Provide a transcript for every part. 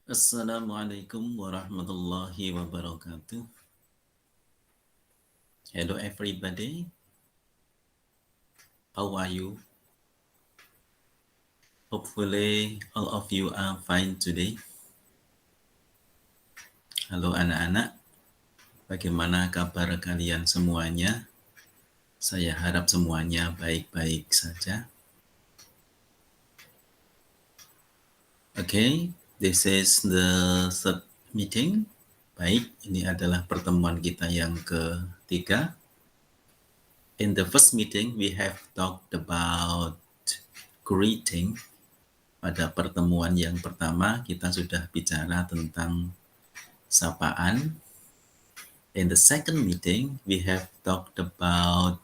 Assalamualaikum warahmatullahi wabarakatuh. Hello everybody. How are you? Hopefully all of you are fine today. Halo anak-anak, bagaimana kabar kalian semuanya? Saya harap semuanya baik-baik saja. Okay, this is the third meeting. Baik, ini adalah pertemuan kita yang ketiga. In the first meeting, we have talked about greeting. Pada pertemuan yang pertama, kita sudah bicara tentang sapaan. In the second meeting, we have talked about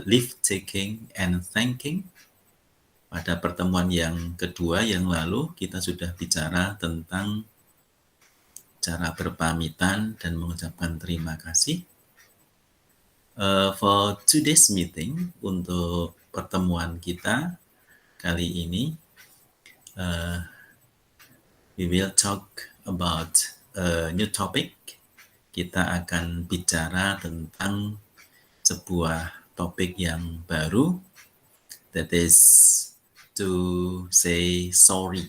leave taking and thanking. Pada pertemuan yang kedua yang lalu, kita sudah bicara tentang cara berpamitan dan mengucapkan terima kasih. For today's meeting, untuk pertemuan kita kali ini, we will talk about a new topic. Kita akan bicara tentang sebuah topik yang baru, that is to say sorry,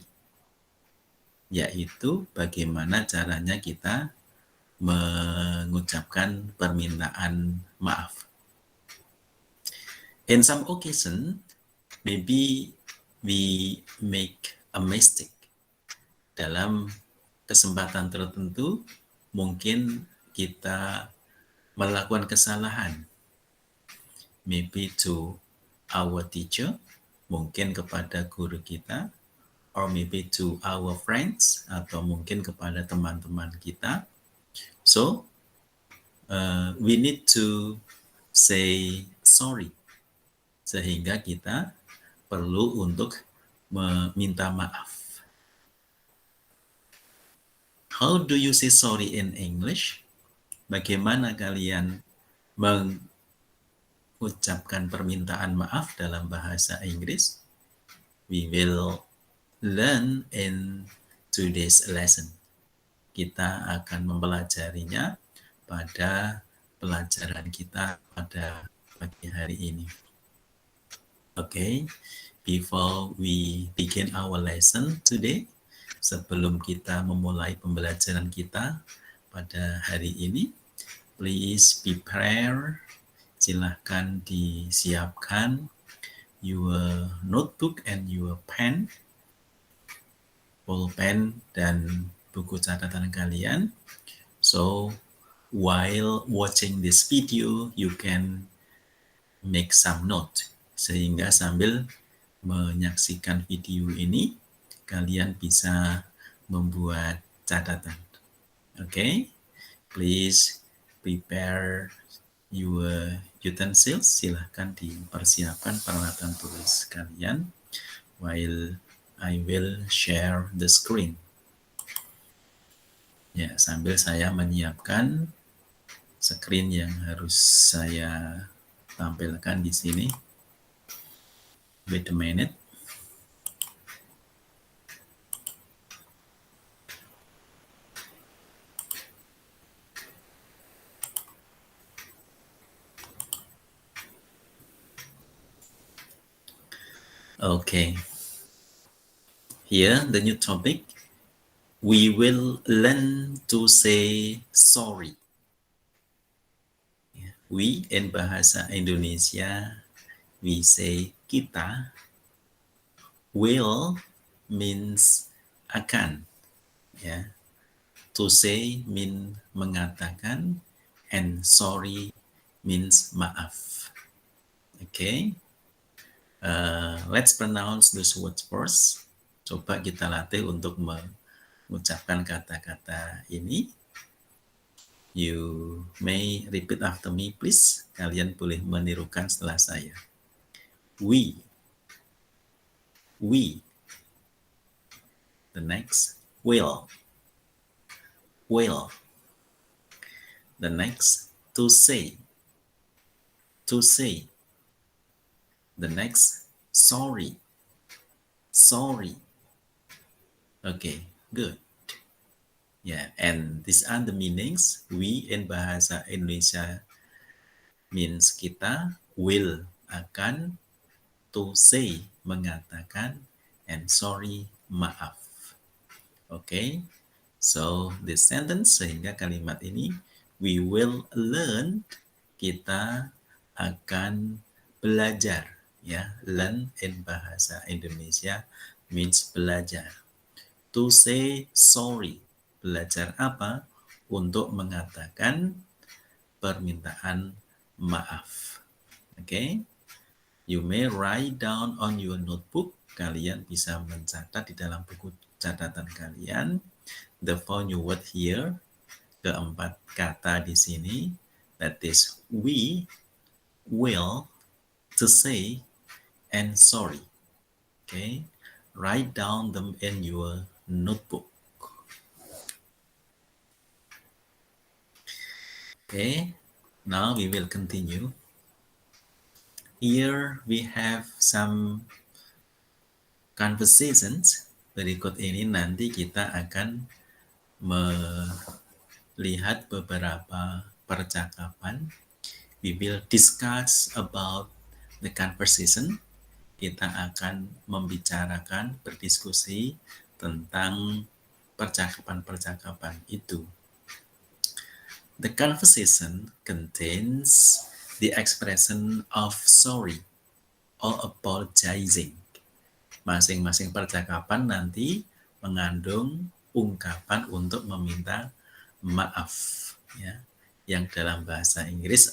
yaitu bagaimana caranya kita mengucapkan permintaan maaf. In some occasion, maybe we make a mistake. Dalam kesempatan tertentu, mungkin kita melakukan kesalahan. Maybe to our teacher, mungkin kepada guru kita, or maybe to our friends, atau mungkin kepada teman-teman kita. So, we need to say sorry. Sehingga kita perlu untuk meminta maaf. How do you say sorry in English? Bagaimana kalian mengucapkan permintaan maaf dalam bahasa Inggris? We will learn in today's lesson. Kita akan mempelajarinya pada pelajaran kita pada pagi hari ini. Okay, before we begin our lesson today, sebelum kita memulai pembelajaran kita pada hari ini, please prepare. Silahkan disiapkan your notebook and your pen, pulpen dan buku catatan kalian. So, while watching this video, you can make some note. Sehingga sambil menyaksikan video ini, kalian bisa membuat catatan. Okay? Please prepare your utensils. Silahkan dipersiapkan peralatan tulis kalian while I will share the screen. Ya, sambil saya menyiapkan screen yang harus saya tampilkan di sini. Wait a minute. Okay. Here, the new topic. We will learn to say sorry. We in bahasa Indonesia, we say kita. Will means akan. Ya. To say mean mengatakan, and sorry means maaf. Okay. Let's pronounce those words first. Coba kita latih untuk mengucapkan kata-kata ini. You may repeat after me, please. Kalian boleh menirukan setelah saya. We. The next, will. The next, to say. The next, sorry. Okay, good. Yeah, and these are the meanings. We in bahasa Indonesia means kita, will, akan, to say, mengatakan, and sorry, maaf. Okay, so this sentence, sehingga kalimat ini, we will learn, kita akan belajar. Ya, learn in bahasa Indonesia means belajar. To say sorry, belajar apa? Untuk mengatakan permintaan maaf. Okay, you may write down on your notebook. Kalian bisa mencatat di dalam buku catatan kalian the four new word here, keempat kata di sini, that is we, will, to say, and sorry. Okay, write down them in your notebook. Okay, now we will continue. Here we have some conversations. Berikut ini nanti kita akan melihat beberapa percakapan. We will discuss about the conversation. Kita akan membicarakan, berdiskusi tentang percakapan-percakapan itu. The conversation contains the expression of sorry or apologizing. Masing-masing percakapan nanti mengandung ungkapan untuk meminta maaf, ya, yang dalam bahasa Inggris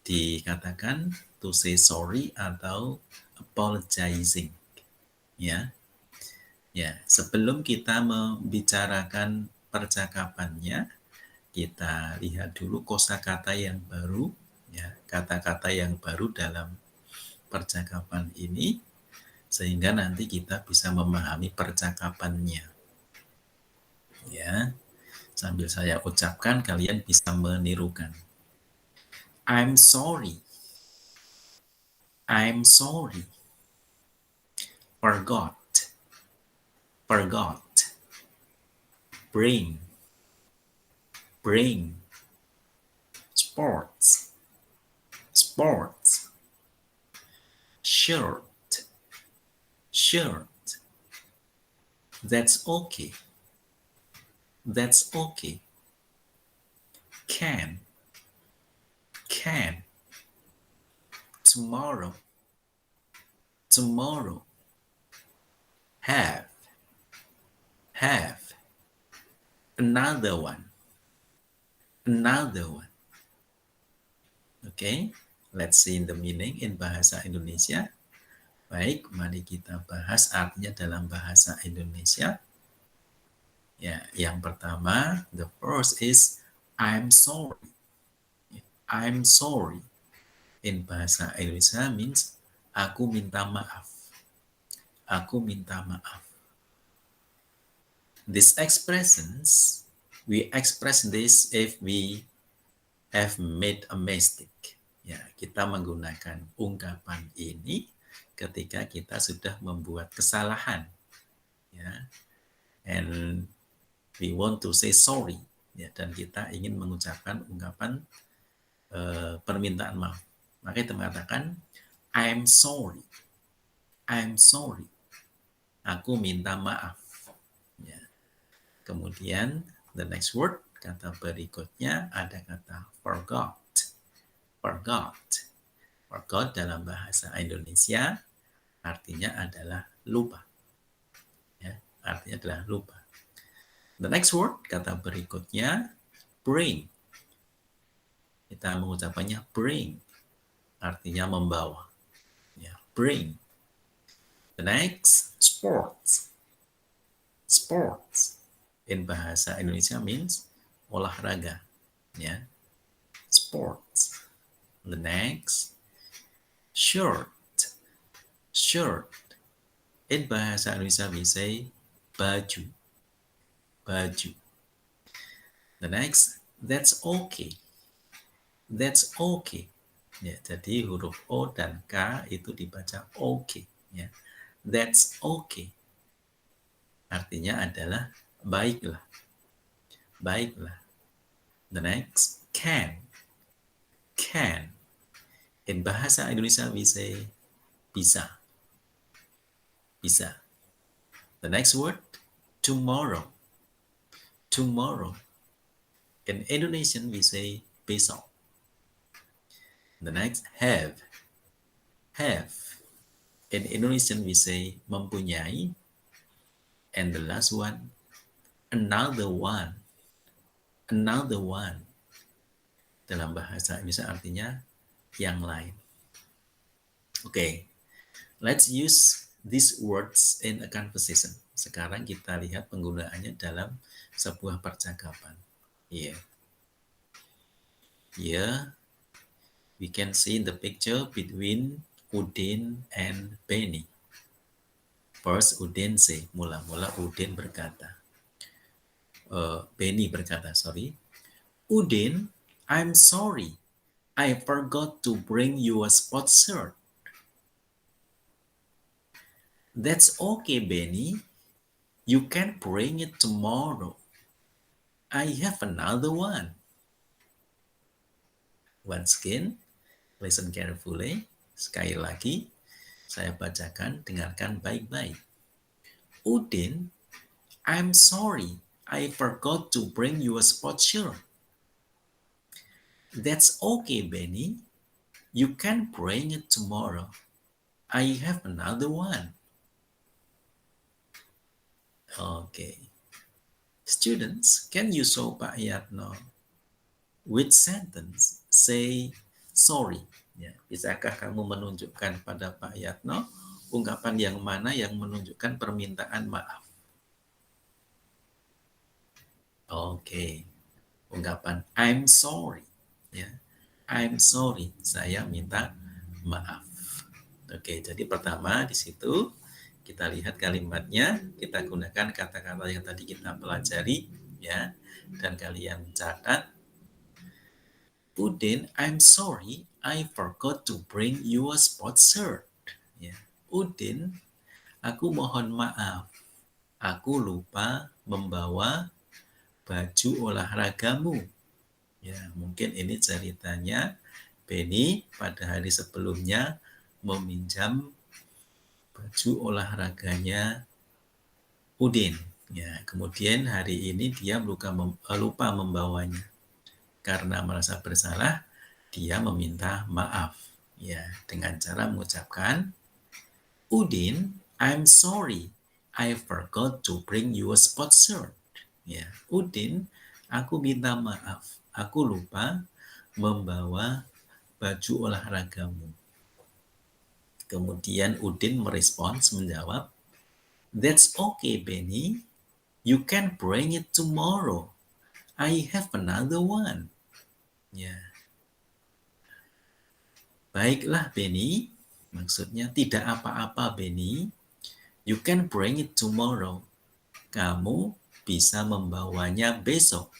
dikatakan to say sorry atau apologizing, ya. Ya, sebelum kita membicarakan percakapannya, kita lihat dulu kosakata yang baru, ya, kata-kata yang baru dalam percakapan ini, sehingga nanti kita bisa memahami percakapannya. Ya, sambil saya ucapkan, kalian bisa menirukan. I'm sorry. I'm sorry. Forgot. Forgot. Bring. Bring. Sports. Sports. Shirt. Shirt. That's okay. That's okay. Can. Can. Tomorrow. Tomorrow. Have. Have. Another one. Another one. Okay, let's see the meaning in bahasa Indonesia. Baik, mari kita bahas artinya dalam bahasa Indonesia. Ya, yang pertama, the first is I'm sorry. I'm sorry. In bahasa Indonesia means aku minta maaf. Aku minta maaf. These expressions, we express this if we have made a mistake. Ya, kita menggunakan ungkapan ini ketika kita sudah membuat kesalahan. Ya, and we want to say sorry. Ya, dan kita ingin mengucapkan ungkapan permintaan maaf. Maka kita mengatakan I'm sorry. I'm sorry. Aku minta maaf. Ya. Kemudian the next word, kata berikutnya ada kata forgot. Forgot. Forgot dalam bahasa Indonesia artinya adalah lupa. Ya, artinya adalah lupa. The next word, kata berikutnya bring. Kita mengucapkannya bring. Artinya membawa. Ya, bring. The next, sports. Sports. In bahasa Indonesia means olahraga. Ya, sports. The next, shirt. Shirt. In bahasa Indonesia we say baju. Baju. The next, that's okay. That's okay. Ya, jadi huruf O dan K itu dibaca okay. Ya. That's okay. artinya adalah baiklah. Baiklah. The next, can. Can. In bahasa Indonesia we say bisa. Bisa. The next word, tomorrow. Tomorrow. In Indonesian we say besok. The next, have. Have. In Indonesian we say mempunyai. And the last one, another one. Another one. Dalam bahasa Indonesia artinya yang lain. Okay, let's use these words in a conversation. Sekarang kita lihat penggunaannya dalam sebuah percakapan. Here. Here, we can see the picture between Udin and Benny. First, Udin say, mula-mula Udin berkata. Benny berkata, sorry. Udin, I'm sorry. I forgot to bring you a sports shirt. That's okay, Benny. You can bring it tomorrow. I have another one. Once again, listen carefully. Sekali lagi, saya bacakan, dengarkan baik-baik. Udin, I'm sorry. I forgot to bring you a sports shirt. That's okay, Benny. You can bring it tomorrow. I have another one. Okay. Students, can you show Pak Yatno which sentence say sorry? Ya, bisakah kamu menunjukkan pada Pak Yatno ungkapan yang mana yang menunjukkan permintaan maaf? Oke. Ungkapan I'm sorry. Ya. I'm sorry. Saya minta maaf. Oke, jadi pertama di situ kita lihat kalimatnya, kita gunakan kata-kata yang tadi kita pelajari, ya, dan kalian catat. Udin, I'm sorry, I forgot to bring you a sports shirt. Ya. Udin, aku mohon maaf, aku lupa membawa baju olahragamu. Ya, mungkin ini ceritanya Benny pada hari sebelumnya meminjam baju olahraganya Udin. Ya, kemudian hari ini dia lupa membawanya. Karena merasa bersalah, dia meminta maaf. Ya, dengan cara mengucapkan, Udin, I'm sorry, I forgot to bring you a sports shirt. Ya, Udin, aku minta maaf, aku lupa membawa baju olahragamu. Kemudian Udin merespons menjawab, That's okay, Benny. You can bring it tomorrow. I have another one. Ya. Baiklah, Benny. Maksudnya tidak apa-apa, Benny. You can bring it tomorrow. Kamu bisa membawanya besok.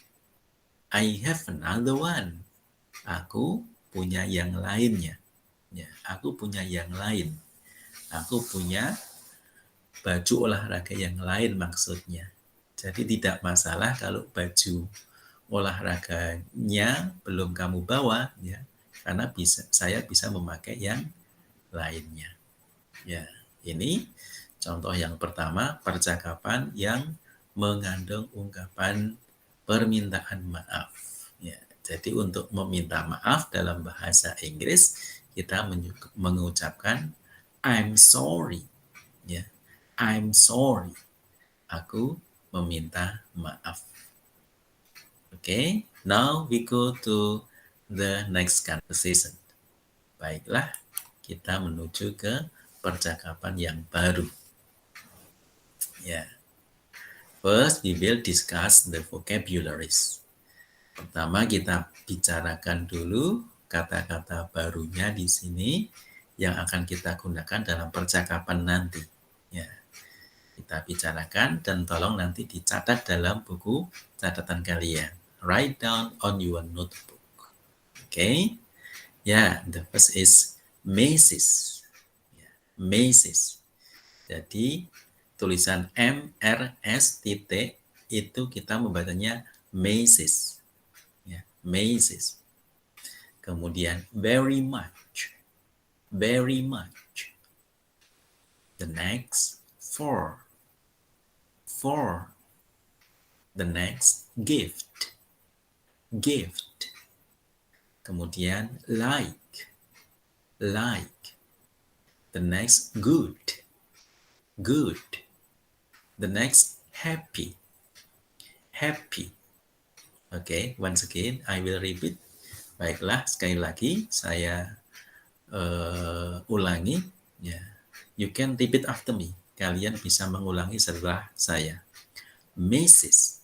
I have another one. Aku punya yang lainnya. Ya, aku punya yang lain. Aku punya baju olahraga yang lain maksudnya. Jadi tidak masalah kalau baju olahraganya belum kamu bawa, ya, karena saya bisa memakai yang lainnya. Ya, ini contoh yang pertama, percakapan yang mengandung ungkapan permintaan maaf. Ya, jadi untuk meminta maaf dalam bahasa Inggris kita mengucapkan I'm sorry. Ya, I'm sorry. Aku meminta maaf. Okay, now we go to the next conversation. Baiklah, kita menuju ke percakapan yang baru. Ya. First, we will discuss the vocabularies. Pertama, kita bicarakan dulu kata-kata barunya di sini yang akan kita gunakan dalam percakapan nanti. Ya. Kita bicarakan dan tolong nanti dicatat dalam buku catatan kalian. Write down on your notebook. Okay? Ya, the first is Macy's. Ya, Macy's. Jadi tulisan MRS titik itu kita membacanya Macy's. Ya, Macy's. Kemudian very much. Very much. The next for. For. The next gift. Gift. Kemudian like. Like. The next good. Good. The next happy. Happy. Okay, once again I will repeat. Baiklah, sekali lagi saya ulangi. Ya, you can repeat after me. Kalian bisa mengulangi setelah saya. Mrs.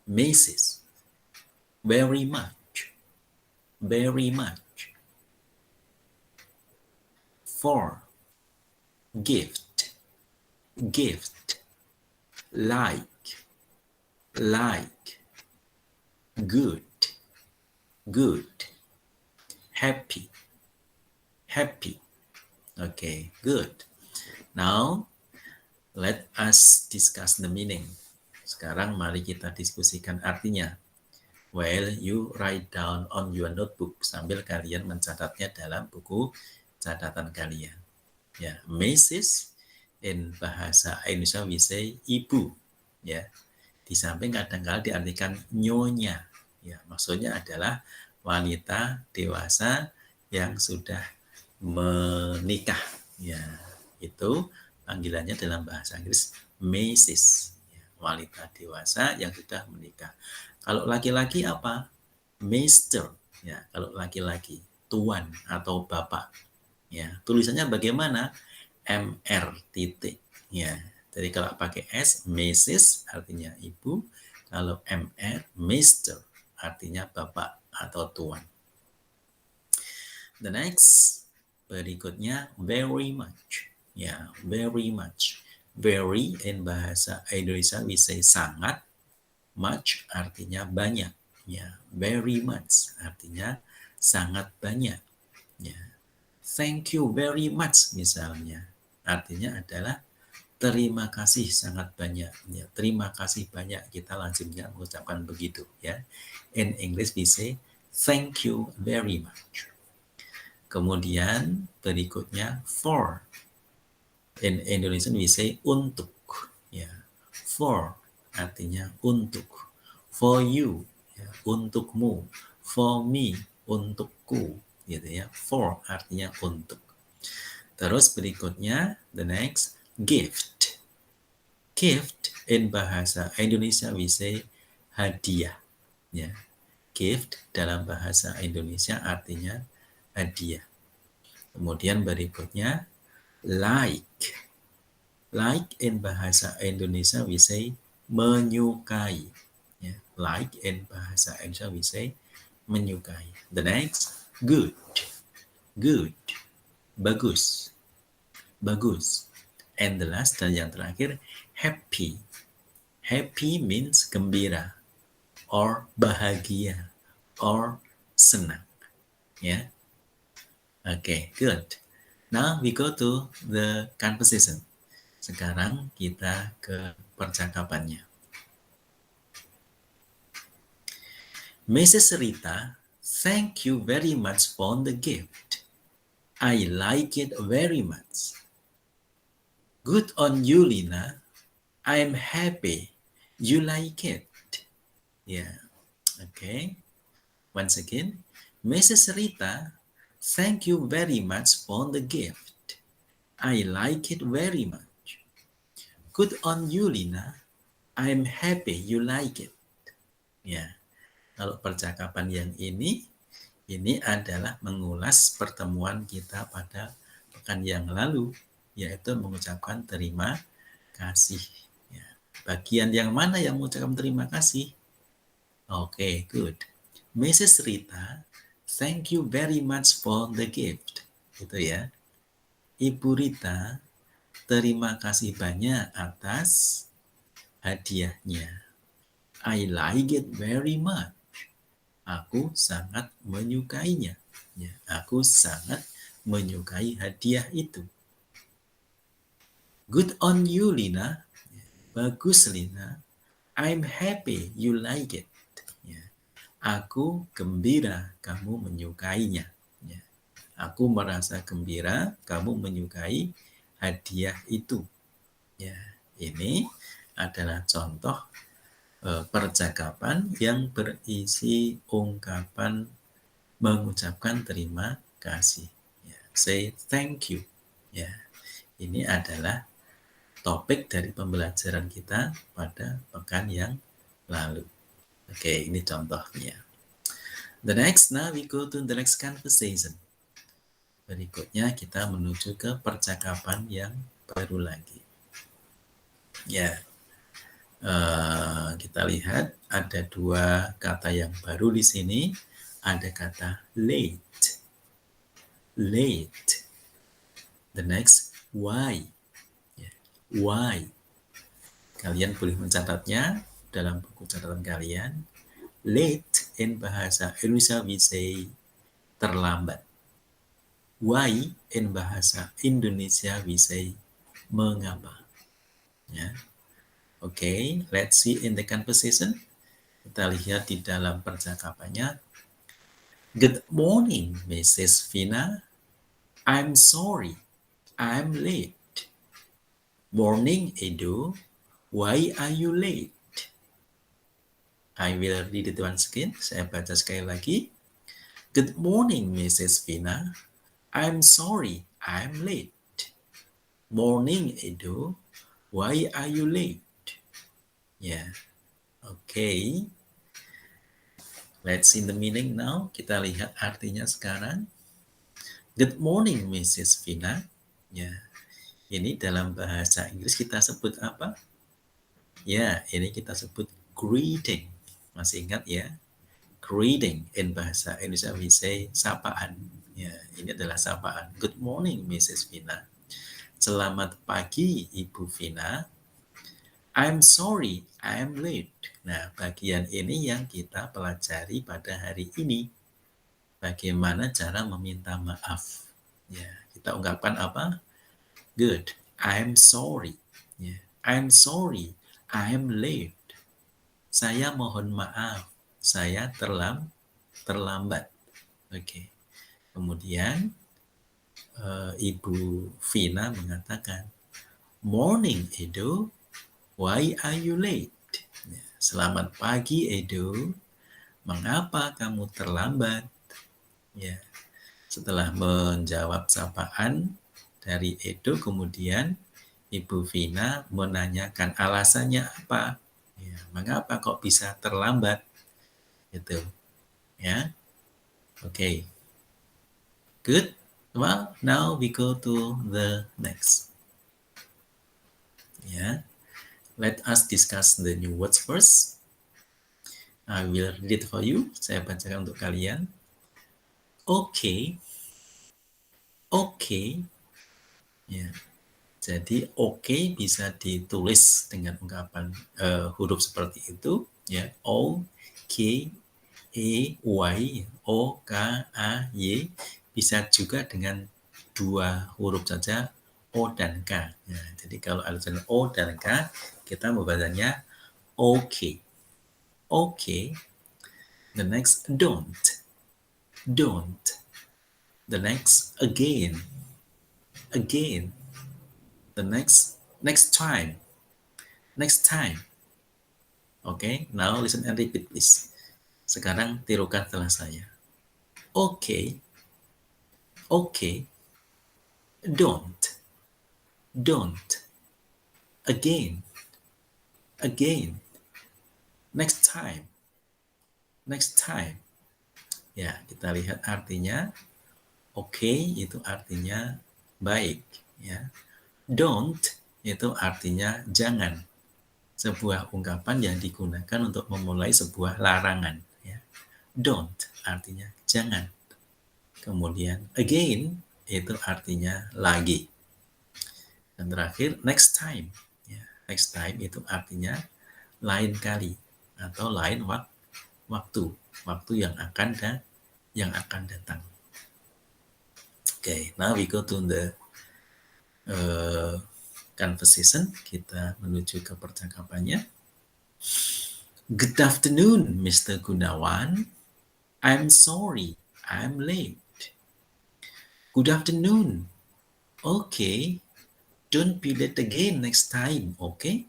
Mrs. Very much. Very much. For. Gift. Gift. Like. Like. Good. Good. Happy. Happy. Okay, good. Now, let us discuss the meaning. Sekarang mari kita diskusikan artinya. While you write down on your notebook, sambil kalian mencatatnya dalam buku catatan kalian. Ya, Mrs. in bahasa Indonesia we say ibu. Ya, di samping kadang-kadang diartikan nyonya. Ya, maksudnya adalah wanita dewasa yang sudah menikah. Ya, itu panggilannya dalam bahasa Inggris Mrs. Ya, wanita dewasa yang sudah menikah. Kalau laki-laki apa? Mister. Ya, kalau laki-laki tuan atau bapak. Ya, tulisannya bagaimana? MR titik. Ya, jadi kalau pakai S, Mrs. artinya ibu. Kalau MR, Mister artinya bapak atau tuan. The next, berikutnya very much. Ya, very much. Very in bahasa Indonesia we say sangat. Much artinya banyak. Ya, very much artinya sangat banyak. Ya. Thank you very much misalnya. Artinya adalah terima kasih sangat banyak. Ya, terima kasih banyak, kita lazimnya mengucapkan begitu ya. In English we say thank you very much. Kemudian berikutnya for. In Indonesian we say untuk. Ya, for artinya untuk. For you, ya, untukmu. For me, untukku, gitu ya. For artinya untuk. Terus berikutnya the next gift. Gift in bahasa Indonesia we say hadiah. Ya, gift dalam bahasa Indonesia artinya hadiah. Kemudian berikutnya like. Like in bahasa Indonesia we say menyukai. Ya, like in bahasa Indonesia we say menyukai. The next good. Good. Bagus. Bagus. And the last dan yang terakhir happy. Happy means gembira or bahagia or senang. Ya. Okay, good. Now we go to the conversation. Sekarang kita ke percakapannya. Mrs. Rita, thank you very much for the gift. I like it very much. Good on you, Lina. I'm happy you like it. Yeah, okay. Once again, Mrs. Rita, thank you very much for the gift. I like it very much. Good on you, Lina. I'm happy you like it. Ya, kalau percakapan yang ini adalah mengulas pertemuan kita pada pekan yang lalu, yaitu mengucapkan terima kasih. Ya, bagian yang mana yang mengucapkan terima kasih? Oke, good. Mrs. Rita, thank you very much for the gift. Gitu ya. Ibu Rita, terima kasih banyak atas hadiahnya. I like it very much. Aku sangat menyukainya. Ya, aku sangat menyukai hadiah itu. Good on you, Lina. Bagus, Lina. I'm happy you like it. Ya. Aku gembira kamu menyukainya. Ya. Aku merasa gembira kamu menyukai hadiah itu. Ya, ini adalah contoh percakapan yang berisi ungkapan mengucapkan terima kasih. Ya, say thank you. Ya, ini adalah topik dari pembelajaran kita pada pekan yang lalu. Oke, ini contohnya. The next, now we go to the next conversation. Berikutnya kita menuju ke percakapan yang baru lagi. Ya, kita lihat ada dua kata yang baru di sini. Ada kata late. Late. The next, why. Ya, why. Kalian boleh mencatatnya dalam buku catatan kalian. Late in bahasa Indonesia we say terlambat. Why in bahasa Indonesia we say mengapa. Ya. Oke, let's see in the conversation. Kita lihat di dalam percakapannya. Good morning, Mrs. Vina. I'm sorry, I'm late. Morning, Edo. Why are you late? I will read it once again. Saya baca sekali lagi. Good morning, Mrs. Vina. I'm sorry, I'm late. Morning, Edo. Why are you late? Ya, okay. Let's see the meaning now. Kita lihat artinya sekarang. Good morning, Mrs. Vina. Ya, ini dalam bahasa Inggris kita sebut apa? Ya, ini kita sebut greeting. Masih ingat ya? Greeting in bahasa Indonesia we say sapaan. Ya, ini adalah sapaan. Good morning, Mrs. Vina. Selamat pagi, Ibu Vina. I'm sorry, I'm late. Nah, bagian ini yang kita pelajari pada hari ini. Bagaimana cara meminta maaf. Ya, kita ungkapkan apa? Good, I'm sorry. Ya, I'm sorry, I'm late. Saya mohon maaf, saya terlambat. Oke. Kemudian Ibu Vina mengatakan, Morning, Edo. Why are you late? Ya, selamat pagi, Edo. Mengapa kamu terlambat? Ya. Setelah menjawab sapaan dari Edo, kemudian Ibu Vina menanyakan alasannya apa? Ya, mengapa kok bisa terlambat? Gitu. Ya. Okay. Good. Well, now we go to the next. Yeah. Let us discuss the new words first. I will read for you. Saya bacakan untuk kalian. Okay. Okay. Ya. Jadi okay bisa ditulis dengan ungkapan huruf seperti itu. Ya. O, K, E, Y, O, K, A, Y. Bisa juga dengan dua huruf saja, O dan K. Ya, jadi kalau ada O dan K, kita membacanya okay. Okay. The next, don't. Don't. The next, again. Again. The next time. Next time. Okay, now listen and repeat please. Sekarang tirukan setelah saya. Okay. Okay. Don't. Don't. Again. Again. Next time. Next time. Ya, kita lihat artinya. Okay itu artinya baik. Ya. Don't itu artinya jangan. Sebuah ungkapan yang digunakan untuk memulai sebuah larangan. Ya. Don't artinya jangan. Kemudian again itu artinya lagi. Dan terakhir next time. Ya. Next time itu artinya lain kali atau lain waktu yang akan datang. Okay, now we go to the conversation, kita menuju ke percakapannya. Good afternoon, Mr. Gunawan. I'm sorry, I'm late. Good afternoon. Okay, don't be late again next time, okay?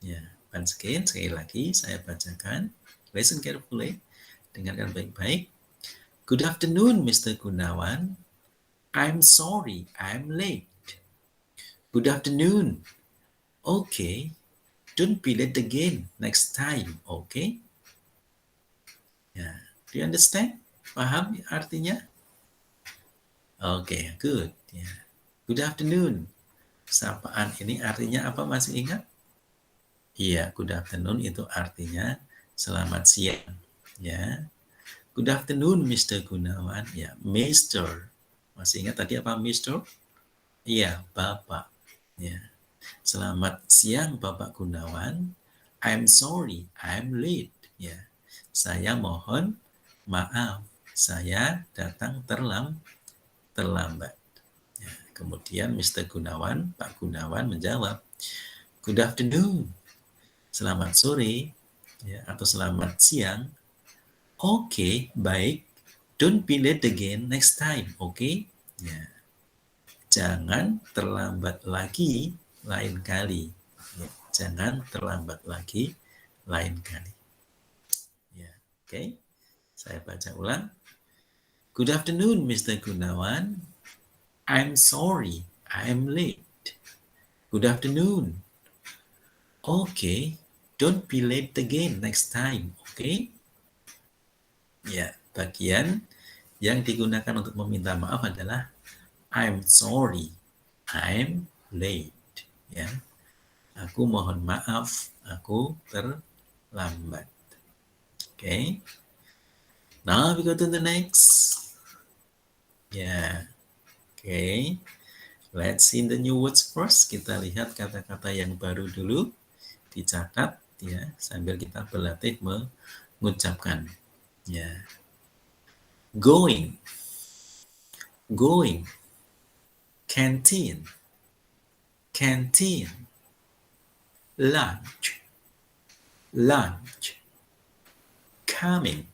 Ya, once again, sekali lagi saya bacakan. Listen carefully, dengarkan baik-baik. Good afternoon, Mr. Gunawan. I'm sorry, I'm late. Good afternoon. Okay, don't be late again next time, okay? Ya, do you understand? Paham artinya? Oke, good. Ya. Good afternoon. Sapaan ini artinya apa, masih ingat? Iya, good afternoon itu artinya selamat siang. Ya. Good afternoon, Mr. Gunawan. Ya, Mr. Masih ingat tadi apa, Mr.? Iya, Bapak. Ya. Selamat siang, Bapak Gunawan. I'm sorry, I'm late. Ya. Saya mohon maaf, saya datang terlambat. Ya. Kemudian Mr. Gunawan, Pak Gunawan menjawab, Good afternoon. Selamat sore, ya, atau selamat siang. Oke, baik. Don't be late again next time, oke? Ya. Jangan terlambat lagi lain kali. Ya. Jangan terlambat lagi lain kali. Ya, oke. Saya baca ulang. Good afternoon, Mr. Gunawan. I'm sorry, I'm late. Good afternoon. Okay, don't be late again next time, okay? Ya, bagian yang digunakan untuk meminta maaf adalah I'm sorry, I'm late. Ya, aku mohon maaf, aku terlambat. Okay. Now we go to the next. Ya, okay. Let's see the new words first. Kita lihat kata-kata yang baru dulu. Dicatat ya, sambil kita berlatih mengucapkan. Ya. Going, canteen, lunch, coming,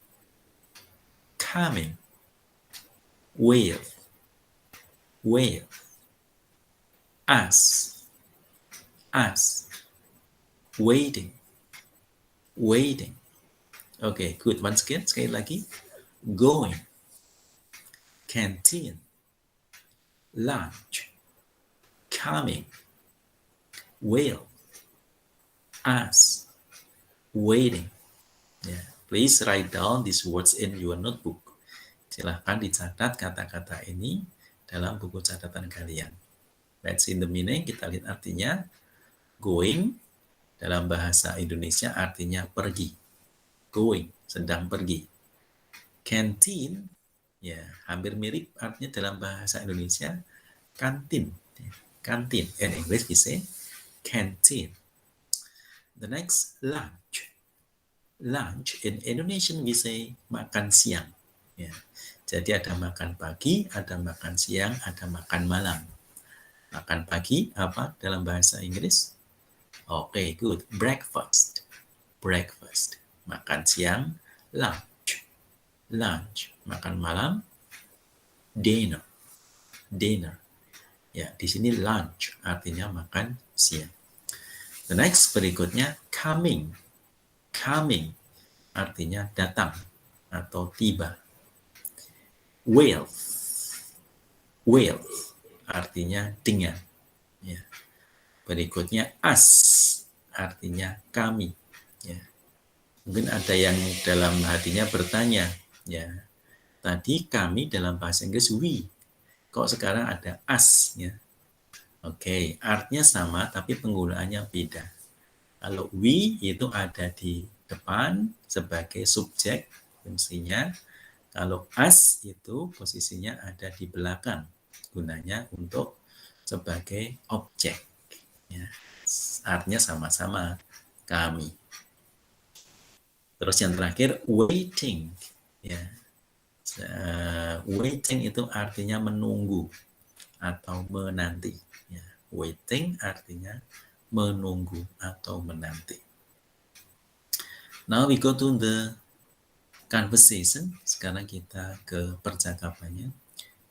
with, us, waiting. Okay, good. Once again, sekali lagi. Going, canteen, lunch, coming, with, us, waiting. Yeah. Please write down these words in your notebook. Silahkan dicatat kata-kata ini dalam buku catatan kalian. Let's see the meaning. Kita lihat artinya. Going dalam bahasa Indonesia artinya pergi. Going, sedang pergi. Canteen, ya hampir mirip artinya dalam bahasa Indonesia kantin. Kantin. In English we say canteen. The next, lunch. Lunch in Indonesian we say makan siang. Ya. Jadi ada makan pagi, ada makan siang, ada makan malam. Makan pagi apa dalam bahasa Inggris? Oke, good. Breakfast. Makan siang, lunch. Makan malam, dinner. Ya, di sini lunch artinya makan siang. The next berikutnya coming artinya datang atau tiba. With artinya dengan. Ya. Berikutnya us artinya kami. Ya. Mungkin ada yang dalam hatinya bertanya, ya tadi kami dalam bahasa Inggris we, kok sekarang ada us? Ya. Oke, artinya sama tapi penggunaannya beda. Kalau we itu ada di depan sebagai subjek fungsinya. Kalau us itu posisinya ada di belakang, gunanya untuk sebagai objek. Ya. Artinya sama-sama kami. Terus yang terakhir waiting. Ya. Waiting itu artinya menunggu atau menanti. Ya. Waiting artinya menunggu atau menanti. Now we go to the conversation. Sekarang kita ke percakapannya.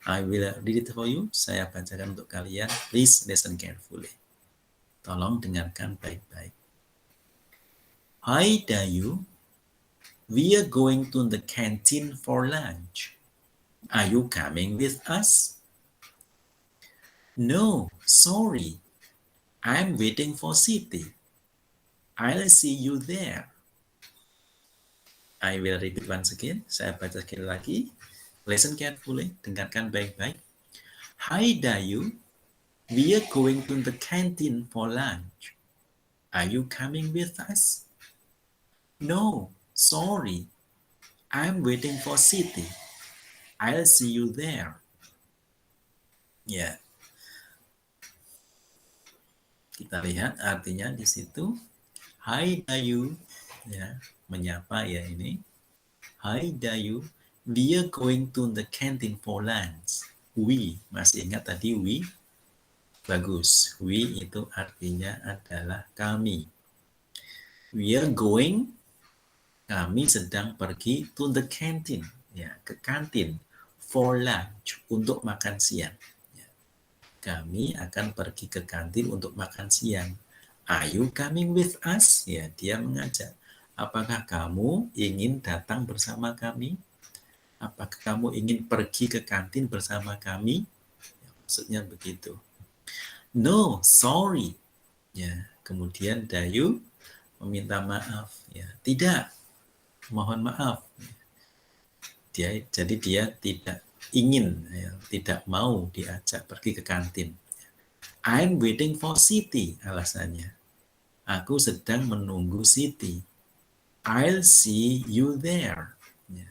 I will read it for you. Saya bacakan untuk kalian. Please listen carefully. Tolong dengarkan baik-baik. Hi Dayu. We are going to the canteen for lunch. Are you coming with us? No, sorry. I'm waiting for Siti. I'll see you there. I will repeat once again. Saya baca sekali lagi. Listen carefully. Dengarkan baik-baik. Hi Dayu. We are going to the canteen for lunch. Are you coming with us? No, sorry. I'm waiting for Siti. I'll see you there. Ya, kita lihat artinya di situ. Hai Dayu, ya, menyapa ya ini. Hai Dayu, we are going to the canteen for lunch. We, masih ingat tadi we? Bagus, we itu artinya adalah kami. We are going, kami sedang pergi to the canteen, ya, ke kantin. For lunch, untuk makan siang. Ya. Kami akan pergi ke kantin untuk makan siang. Are you coming with us? Ya, dia mengajak. Apakah kamu ingin datang bersama kami? Apakah kamu ingin pergi ke kantin bersama kami? Ya, maksudnya begitu. No, sorry. Ya, kemudian Dayu meminta maaf. Ya, tidak. Mohon maaf. Jadi dia tidak ingin, ya, tidak mau diajak pergi ke kantin. I'm waiting for Siti, alasannya. Aku sedang menunggu Siti. I'll see you there. Ya.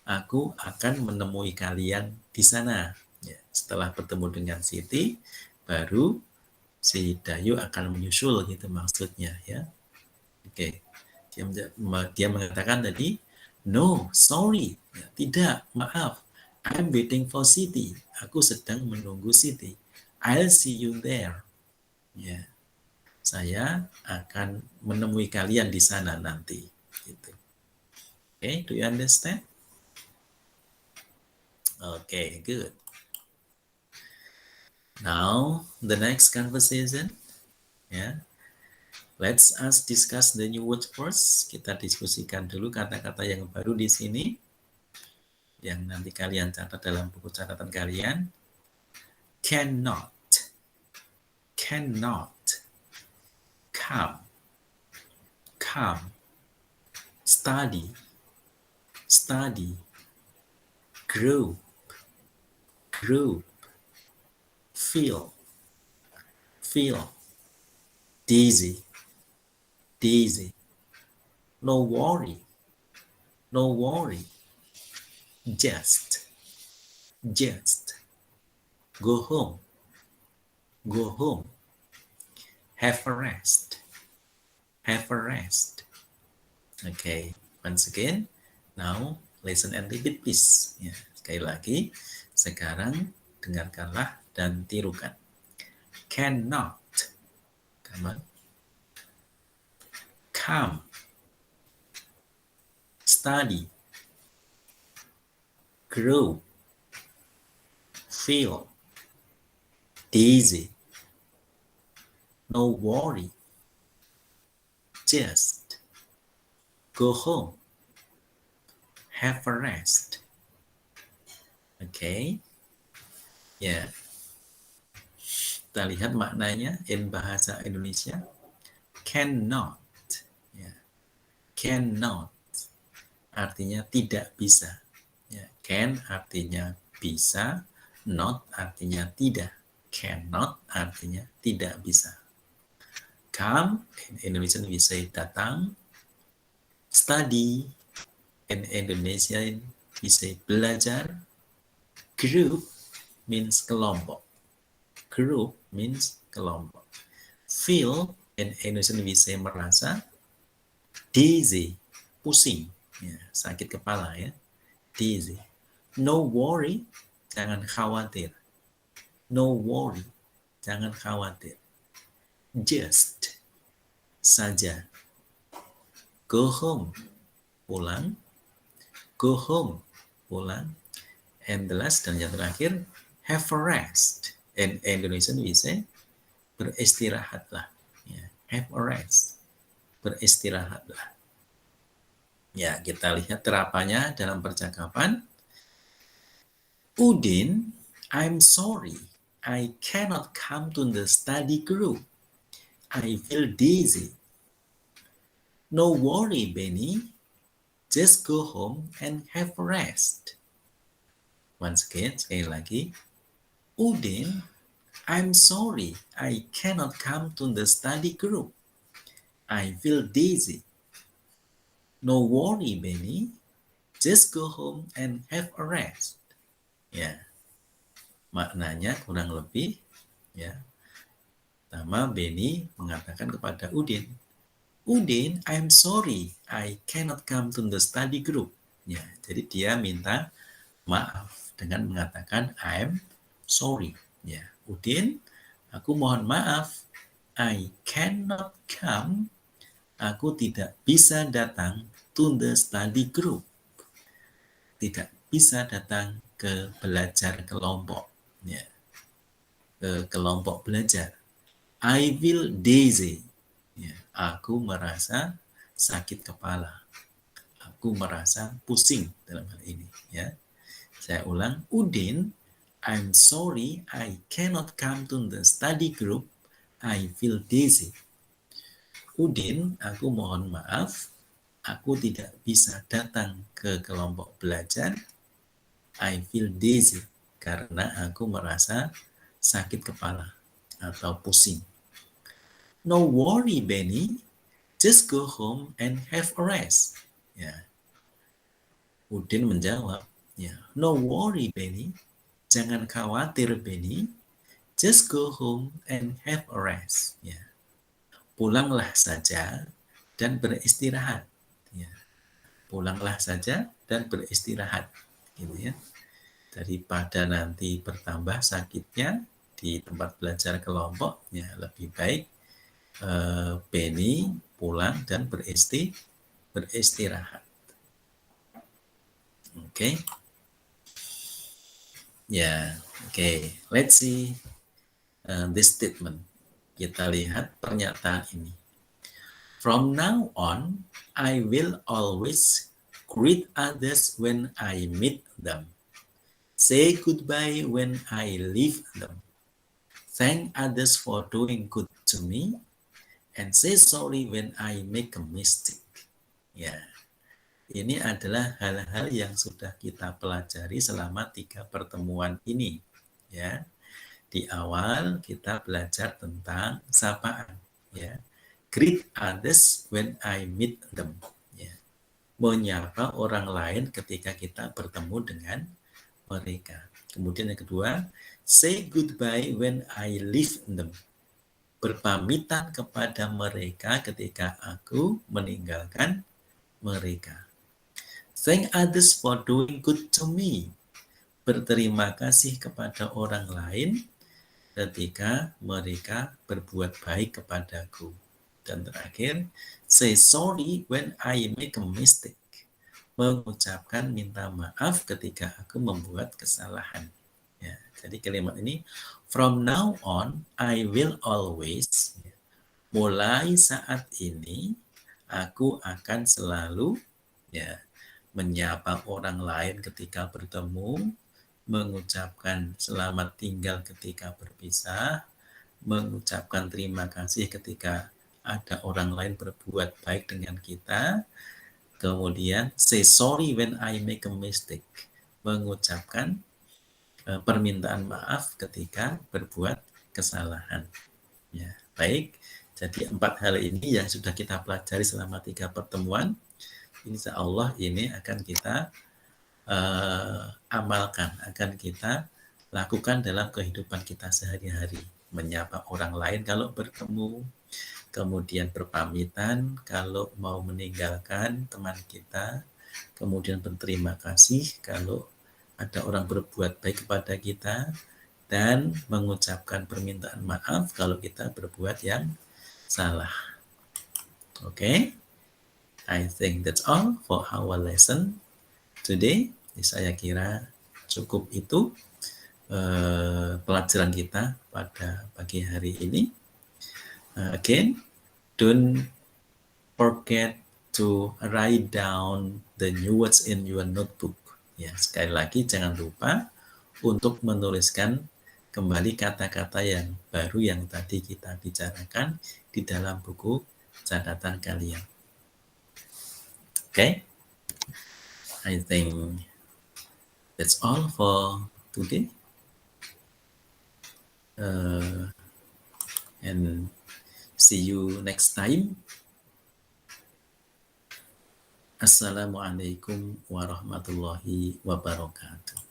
Aku akan menemui kalian di sana. Ya. Setelah bertemu dengan Siti, baru si Dayu akan menyusul gitu maksudnya ya. Oke. Dia mengatakan tadi, no, sorry. Ya, tidak, maaf. I'm waiting for Siti. Aku sedang menunggu Siti. I'll see you there. Ya. Saya akan menemui kalian di sana nanti. Gitu. Okay, do you understand? Okay, good. Now, the next conversation. Ya. Let's us discuss the new words first. Kita diskusikan dulu kata-kata yang baru di sini. Yang nanti kalian catat dalam buku catatan kalian. Cannot. Cannot. Come. Come. Study. Study. Group. Group. Feel. Feel. Dizzy. Dizzy. No worry. No worry. Just. Just. Go home. Go home. Have a rest. Have a rest. Okay, once again. Now, listen and repeat please. Ya, sekali lagi. Sekarang dengarkanlah dan tirukan. Cannot. Come on. Come. Study. Grow. Feel. Dizzy. No worry. Just. Go home. Have a rest. Okay. Ya. Kita lihat maknanya in bahasa Indonesia. Cannot. Ya. Cannot. Artinya tidak bisa. Ya. Can artinya bisa. Not artinya tidak. Cannot artinya tidak bisa. Come, in Indonesian we say datang. Study, in Indonesian we say belajar. Group means kelompok. Group means kelompok. Feel, in Indonesian we say merasa. Dizzy, pusing, ya, sakit kepala ya. Dizzy. No worry, jangan khawatir. No worry. Jangan khawatir. Just saja. Go home, pulang. Go home, pulang. And the last, dan yang terakhir, have a rest. In Indonesian we say, beristirahatlah. Ya, have a rest. Beristirahatlah. Ya, kita lihat terapannya dalam percakapan. Udin, I'm sorry. I cannot come to the study group. I feel dizzy. No worry, Benny. Just go home and have a rest. Once again, sekali lagi. Udin, I'm sorry. I cannot come to the study group. I feel dizzy. No worry, Benny. Just go home and have a rest. Ya, maknanya kurang lebih, ya. Pertama, Benny mengatakan kepada Udin, Udin, I'm sorry, I cannot come to the study group. Ya, jadi dia minta maaf dengan mengatakan I'm sorry. Ya, Udin, aku mohon maaf, I cannot come, aku tidak bisa datang to the study group. Tidak bisa datang ke belajar kelompok. Ya, ke kelompok belajar. I feel dizzy. Ya, aku merasa sakit kepala. Aku merasa pusing dalam hal ini. Ya, saya ulang. Udin, I'm sorry I cannot come to the study group. I feel dizzy. Udin, aku mohon maaf. Aku tidak bisa datang ke kelompok belajar. I feel dizzy. Karena aku merasa sakit kepala atau pusing. No worry, Benny. Just go home and have a rest. Ya. Udin menjawab, ya, no worry, Benny. Jangan khawatir, Benny. Just go home and have a rest. Ya. Pulanglah saja dan beristirahat. Ya. Pulanglah saja dan beristirahat. Gitu ya. Daripada nanti bertambah sakitnya di tempat belajar kelompok, ya lebih baik Benny pulang dan beristirahat. Oke. Ya, oke. Let's see this statement. Kita lihat pernyataan ini. From now on, I will always greet others when I meet them. Say goodbye when I leave them. Thank others for doing good to me. And say sorry when I make a mistake. Ya, ini adalah hal-hal yang sudah kita pelajari selama 3 pertemuan ini. Ya, di awal kita belajar tentang sapaan. Ya, greet others when I meet them. Ya, menyapa orang lain ketika kita bertemu dengan mereka. Kemudian yang kedua, say goodbye when I leave them. Berpamitan kepada mereka ketika aku meninggalkan mereka. Thank others for doing good to me. Berterima kasih kepada orang lain ketika mereka berbuat baik kepadaku. Dan terakhir, say sorry when I make a mistake. Mengucapkan minta maaf ketika aku membuat kesalahan. Ya, jadi kalimat ini, from now on, I will always, mulai saat ini, aku akan selalu ya menyapa orang lain ketika bertemu, mengucapkan selamat tinggal ketika berpisah, mengucapkan terima kasih ketika ada orang lain berbuat baik dengan kita, kemudian say sorry when I make a mistake, mengucapkan permintaan maaf ketika berbuat kesalahan. Ya, baik. Jadi 4 hal ini yang sudah kita pelajari selama 3 pertemuan. Insya Allah ini akan kita amalkan, akan kita lakukan dalam kehidupan kita sehari-hari. Menyapa orang lain kalau bertemu, kemudian berpamitan kalau mau meninggalkan teman kita, kemudian berterima kasih kalau ada orang berbuat baik kepada kita, dan mengucapkan permintaan maaf kalau kita berbuat yang salah. Okay, I think that's all for our lesson today. Saya kira cukup itu pelajaran kita pada pagi hari ini. Again, don't forget to write down the new words in your notebook. Ya, sekali lagi jangan lupa untuk menuliskan kembali kata-kata yang baru yang tadi kita bicarakan di dalam buku catatan kalian. Okay, I think that's all for today. And see you next time. Assalamualaikum warahmatullahi wabarakatuh.